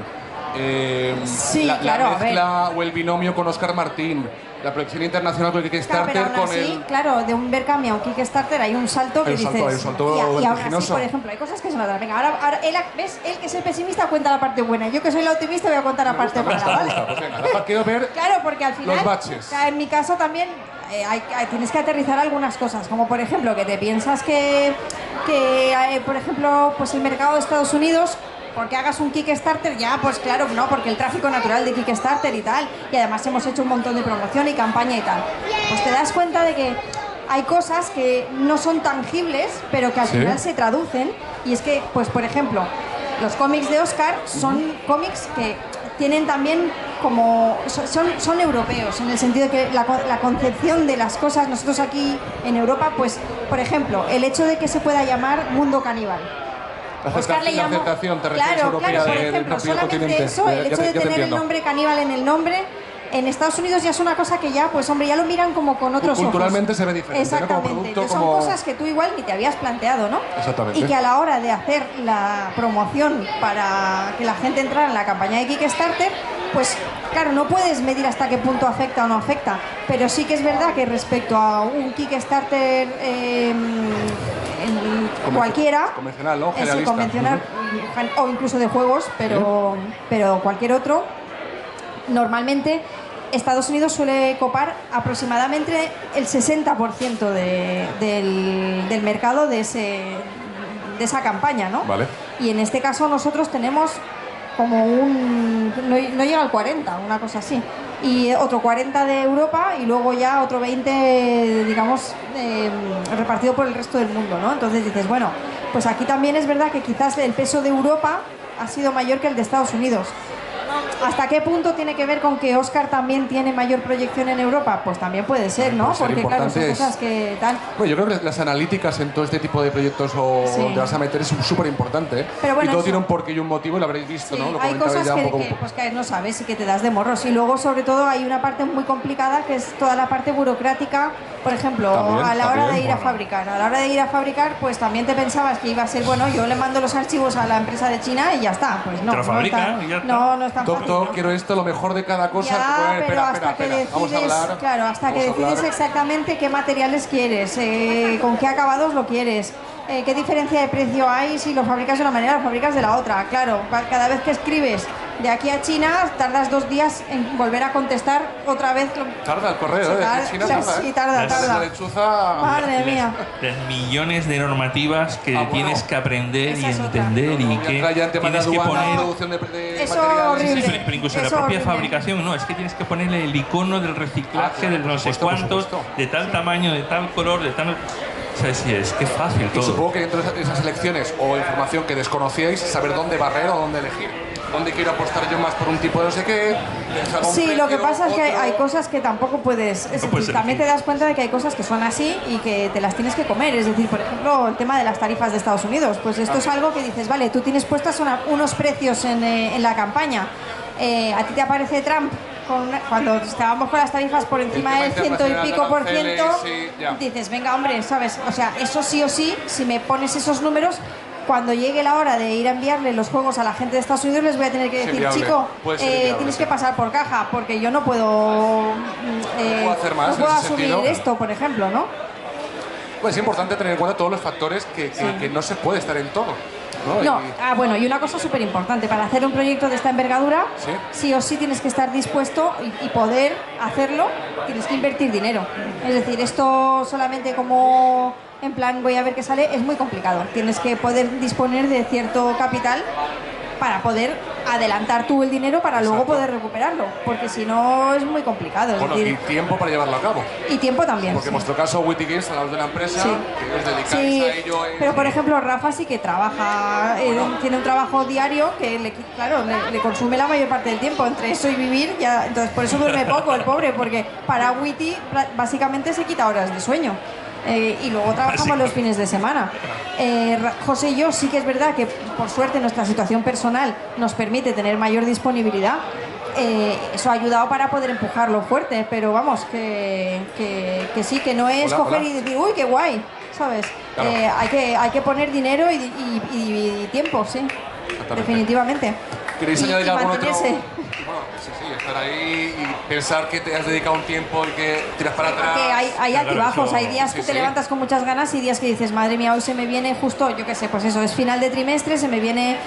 Sí, la claro, a ver. mezcla o el binomio con Oscar Martín, la proyección internacional con el Claro, Kickstarter, pero aún con así, el... claro, de un Berkami a un Kickstarter hay un salto que Hay un salto, dices... hay un salto y aún así, vertiginoso. por ejemplo, hay cosas que se notan. Venga, ahora él, ¿ves? Él que es el pesimista cuenta la parte buena. Yo que soy la optimista voy a contar la parte mala, ¿vale? Pues venga, Rafa, quiero ver... Claro, porque al final, Los baches. o sea, en mi caso también tienes que aterrizar algunas cosas, como por ejemplo que te piensas que por ejemplo, pues el mercado de Estados Unidos, porque hagas un Kickstarter ya, pues claro, no, porque el tráfico natural de Kickstarter y tal, y además hemos hecho un montón de promoción y campaña y tal, pues te das cuenta de que hay cosas que no son tangibles, pero que al Sí. final se traducen, y es que, pues por ejemplo, los cómics de Oscar son cómics que tienen también como... son europeos, en el sentido de que la concepción de las cosas, nosotros aquí en Europa, pues, por ejemplo, el hecho de que se pueda llamar Mundo Caníbal. Oscar le llamó... aceptación, te refieres Claro, europea por del ejemplo, propio solamente continente. eso, el Ya hecho te de tener el entiendo. nombre caníbal en el nombre, en Estados Unidos ya es una cosa que ya, pues hombre, ya lo miran como con otros ojos. Culturalmente se ve diferente, ¿no? Como Exactamente. producto, Entonces como- son cosas que tú igual ni te habías planteado, ¿no? Exactamente. Y que a la hora de hacer la promoción para que la gente entrara en la campaña de Kickstarter, pues claro, no puedes medir hasta qué punto afecta o no afecta, pero sí que es verdad que respecto a un Kickstarter cualquiera, Convencional, ¿no? sí, Generalista. convencional, o incluso de juegos, pero cualquier otro, normalmente Estados Unidos suele copar aproximadamente el 60% del mercado de esa campaña, ¿no? Vale. Y en este caso nosotros tenemos como no llega al 40, una cosa así. Y otro 40 de Europa y luego ya otro 20, digamos, repartido por el resto del mundo, ¿no? Entonces dices, bueno, pues aquí también es verdad que quizás el peso de Europa ha sido mayor que el de Estados Unidos. ¿Hasta qué punto tiene que ver con que Oscar también tiene mayor proyección en Europa? Pues también puede ser, ¿no? Puede ser Porque claro, son importante, cosas que tal. Bueno, yo creo que las analíticas en todo este tipo de proyectos Sí. donde vas a meter es súper importante, ¿eh? Pero bueno, y todo eso- tiene un porqué y un motivo y lo habréis visto, Sí, ¿no? Lo hay comentabais cosas ya un que, poco. pues, que no sabes y que te das de morros. Y luego, sobre todo, hay una parte muy complicada que es toda la parte burocrática. Por ejemplo, También, a la hora también, de ir a bueno. fabricar. A la hora de ir a fabricar, pues también te pensabas que iba a ser, bueno, yo le mando los archivos a la empresa de China y ya está. Pues no, Te lo fabrican no y ya está. no es tan Toc, fácil, toc, ¿no? quiero esto, lo mejor de cada cosa. Ya, Bueno, pero hasta espera, que espera. Vamos a decides, hablar. claro, hasta que Vamos a decides hablar. exactamente qué materiales quieres, con qué acabados lo quieres, qué diferencia de precio hay si lo fabricas de una manera o lo fabricas de la otra. Claro, cada vez que escribes de aquí a China tardas 2 días en volver a contestar otra vez. Tarda el correo, Sí, ¿eh? tarda, China tarda, sí, ¿eh? tarda, Desde tarda. la lechuza... Madre mía. Las millones de normativas que bueno. tienes que aprender Esa y es otra. entender y Voy a que entrar ya en temas de tienes que aduana, poner... producción de Eso materiales. horrible. Sí, pero incluso en la Eso propia horrible. fabricación, no, es que tienes que ponerle el icono del reciclaje, claro, del no sé por supuesto, por cuántos, supuesto. de tal tamaño, de tal color, de tal... O sea, sí, es que es fácil Y todo. supongo que dentro de esas elecciones o información que desconocíais, saber dónde barrer o dónde elegir. ¿Dónde quiero apostar yo más por un tipo de no sé qué? ¿Un Sí, lo que precio, pasa es que otro? hay cosas que tampoco puedes... Es No puedes decir, también te elegir. das cuenta de que hay cosas que son así y que te las tienes que comer. Es decir, por ejemplo, el tema de las tarifas de Estados Unidos. Pues esto es algo que dices, vale, tú tienes puestas unos precios en la campaña. A ti te aparece Trump cuando estábamos con las tarifas por encima del 100 y pico por ciento, sí, ya. dices, venga, hombre, ¿sabes? O sea, eso sí o sí, si me pones esos números, cuando llegue la hora de ir a enviarle los juegos a la gente de Estados Unidos, les voy a tener que decir, inviable. chico, Puede ser inviable, tienes sí. que pasar por caja, porque yo no puedo, puedo hacer más no en puedo ese asumir sentido. esto, por ejemplo, ¿no? Pues es importante tener en cuenta todos los factores que no se puede estar en todo. No, No, Y- bueno, y una cosa súper importante, para hacer un proyecto de esta envergadura, Sí. sí o sí tienes que estar dispuesto y poder hacerlo, tienes que invertir dinero. Es decir, esto solamente como en plan voy a ver qué sale es muy complicado. Tienes que poder disponer de cierto capital para poder adelantar tú el dinero para luego Exacto. poder recuperarlo, porque si no es muy complicado. Es bueno, y decir, tiempo para llevarlo a cabo. y tiempo también. Porque en sí. nuestro caso, Witty Games, hablamos de una empresa Sí. que os dedicáis Sí, a ello. pero por ejemplo Rafa sí que trabaja, tiene un trabajo diario que claro, le consume la mayor parte del tiempo, entre eso y vivir, ya, entonces por eso duerme poco el pobre, porque para Witty básicamente se quita horas de sueño. Y luego trabajamos los fines de semana. José y yo sí que es verdad que por suerte nuestra situación personal nos permite tener mayor disponibilidad. Eso ha ayudado para poder empujarlo fuerte, pero vamos, que sí, que no es Hola, coger hola. y decir, uy, qué guay, ¿sabes? Claro. Hay que poner dinero y tiempo, sí, definitivamente. ¿Queréis añadir y algún otro? mantenerse. Bueno, sí, estar ahí y pensar que te has dedicado un tiempo y que tiras para atrás. Que hay Claro, altibajos, eso- hay días que sí, te sí. levantas con muchas ganas y días que dices, madre mía, hoy se me viene justo, yo qué sé, pues eso, es final de trimestre, se me viene,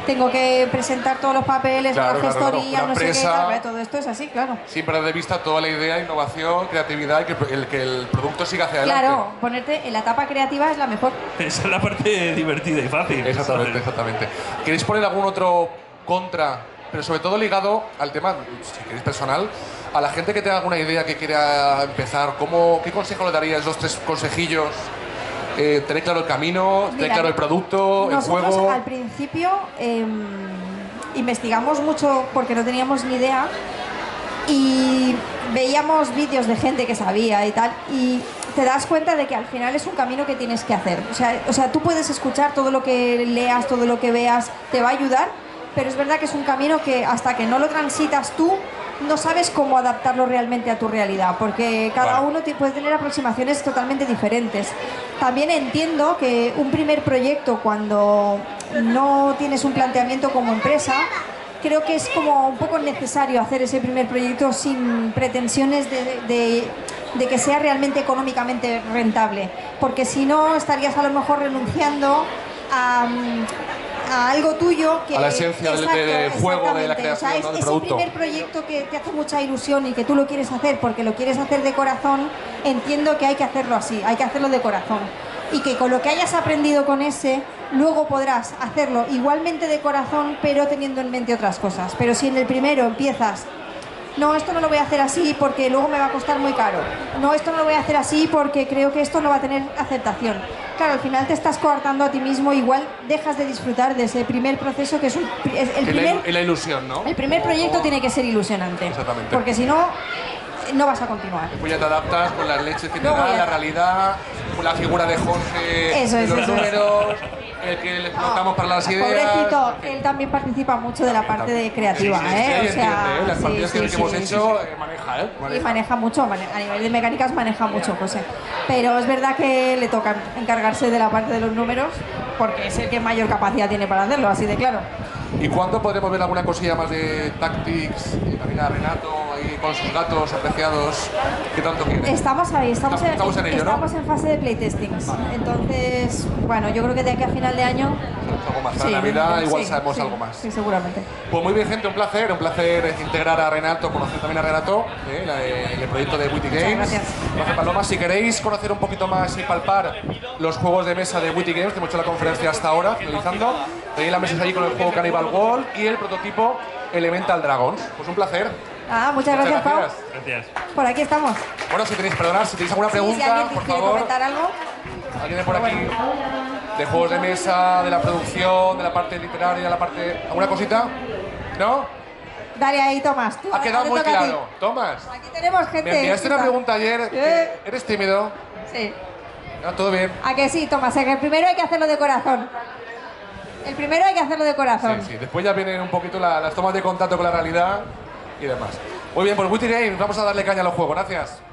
tengo que presentar todos los papeles, Claro, la claro, claro. gestoría, Una no sé qué, empresa- claro, todo esto es así, claro. Sin perder de vista toda la idea, innovación, creatividad y que el producto siga hacia adelante. Claro, ponerte en la etapa creativa es la mejor. Esa es la parte divertida y fácil. Exactamente, ¿sabes? exactamente. ¿Queréis poner algún otro contra, pero sobre todo ligado al tema, si queréis personal, a la gente que tenga alguna idea que quiera empezar? ¿Qué consejo le darías? 2-3 consejillos. Tener claro el camino, tener Mira, claro el producto, el nosotros juego. al principio investigamos mucho porque no teníamos ni idea y veíamos vídeos de gente que sabía y tal y te das cuenta de que al final es un camino que tienes que hacer. O sea, tú puedes escuchar todo lo que leas, todo lo que veas, te va a ayudar, pero es verdad que es un camino que hasta que no lo transitas tú no sabes cómo adaptarlo realmente a tu realidad, porque cada Vale. uno puede tener aproximaciones totalmente diferentes. También entiendo que un primer proyecto, cuando no tienes un planteamiento como empresa, creo que es como un poco necesario hacer ese primer proyecto sin pretensiones de que sea realmente económicamente rentable, porque si no estarías a lo mejor renunciando a algo tuyo que A la esencia del juego, de la exactamente. O sea, creación, ¿no? del ese producto. primer proyecto que te hace mucha ilusión y que tú lo quieres hacer porque lo quieres hacer de corazón, entiendo que hay que hacerlo así, hay que hacerlo de corazón. Y que con lo que hayas aprendido con ese, luego podrás hacerlo igualmente de corazón, pero teniendo en mente otras cosas. Pero si en el primero empiezas, no, esto no lo voy a hacer así porque luego me va a costar muy caro. No, esto no lo voy a hacer así porque creo que esto no va a tener aceptación. Claro, al final te estás coartando a ti mismo, igual dejas de disfrutar de ese primer proceso que es La ilusión, ¿no? el primer proyecto tiene que ser ilusionante. Exactamente. Porque si no, no vas a continuar. Pues ya te adaptas con las leches que te Luego da, ya. la realidad, con la figura de Jorge, Eso de es, los eso es. números, el que le explotamos para las ideas. Pobrecito, él también participa mucho de la parte de creativa, Sí, sí, sí, ¿eh? ahí O sea, entiende, ¿eh? Las sí, partidas sí, que sí, hemos sí, hecho, sí. maneja, ¿eh? Y maneja mucho, a nivel de mecánicas maneja mucho, José. Pero es verdad que le toca encargarse de la parte de los números porque es el que mayor capacidad tiene para hacerlo, así de claro. ¿Y cuándo podremos ver alguna cosilla más de Tactics? Y también a Renato, ahí con sus gatos apreciados. ¿Qué tanto quiere? Estamos ahí, estamos en ello, ¿no? estamos en fase de playtestings. Entonces, bueno, yo creo que de aquí a final de año... Algo más. Para Navidad igual sabemos sí, algo más. Sí, seguramente. Pues muy bien, gente, un placer integrar a Renato, conocer también a Renato, el proyecto de Witty Games. gracias. Gracias, Paloma. Si queréis conocer un poquito más y palpar los juegos de mesa de Witty Games, que hemos hecho la conferencia hasta ahora, finalizando, tenéis la mesa allí con el juego Cannibal World y el prototipo Elemental Dragons. Pues un placer. Muchas gracias, Pau. Gracias. Por aquí estamos. Bueno, si tenéis alguna Sí, pregunta, si alguien por quiere favor. comentar algo. ¿Alguien de por aquí? De juegos de mesa, de la producción, de la parte literaria, la parte... ¿Alguna cosita? ¿No? Dale ahí, Tomás. Tú, Ha quedado te muy toca a ti. claro. Tomás, Aquí tenemos gente. me enviaste una chica. pregunta ayer. ¿Eres tímido? Sí. No, todo bien. ¿A que sí, Tomás? Que el primero hay que hacerlo de corazón. El primero hay que hacerlo de corazón. Sí, sí. Después ya vienen un poquito las tomas de contacto con la realidad. y demás. Muy bien, pues Witty Games, vamos a darle caña a los juegos. Gracias.